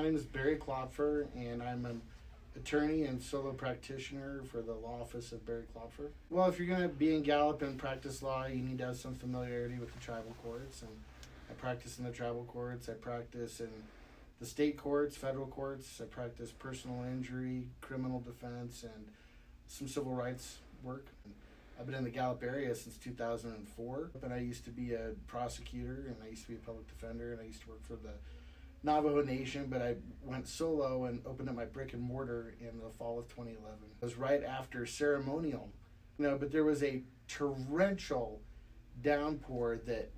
name is Barry Klopfer, and I'm an attorney and solo practitioner for the law office of Barry Klopfer. Well, if you're going to be in Gallup and practice law, you need to have some familiarity with the tribal courts. And I practice in the tribal courts. I practice in the state courts, federal courts. I practice personal injury, criminal defense, and some civil rights work. I've been in the Gallup area since 2004, and I used to be a prosecutor, and I used to be a public defender, and I used to work for the Navajo Nation, but I went solo and opened up my brick and mortar in the fall of 2011. It was right after ceremonial, but there was a torrential downpour that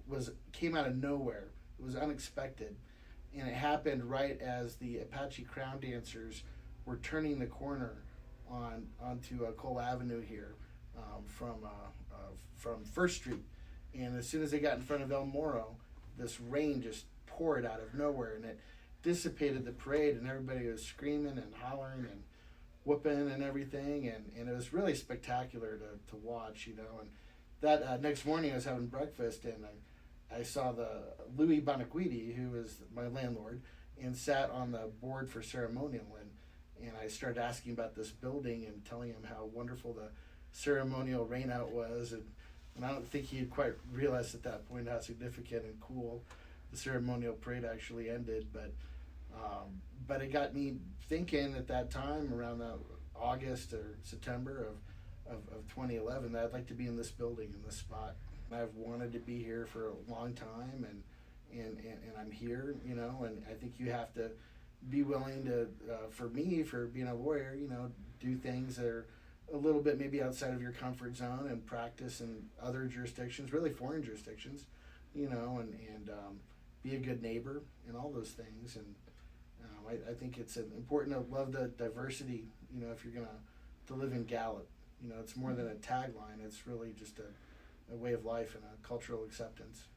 came out of nowhere. It was unexpected, and it happened right as the Apache Crown Dancers were turning the corner onto Cole Avenue here. From First Street, and as soon as they got in front of El Moro, this rain just poured out of nowhere, and it dissipated the parade, and everybody was screaming and hollering and whooping and everything, and it was really spectacular to watch, And that next morning I was having breakfast, and I saw the Louis Banaquidi, who is my landlord, and sat on the board for ceremonial, and I started asking about this building and telling him how wonderful the ceremonial rainout was, and I don't think he had quite realized at that point how significant and cool the ceremonial parade actually ended, but it got me thinking at that time, around the August or September of 2011, that I'd like to be in this building, in this spot. I've wanted to be here for a long time, and I'm here, and I think you have to be willing to, for me, for being a lawyer, do things that are a little bit maybe outside of your comfort zone and practice in other jurisdictions, really foreign jurisdictions, and be a good neighbor and all those things. And I think it's important to love the diversity, if you're going to live in Gallup. It's more than a tagline. It's really just a way of life and a cultural acceptance.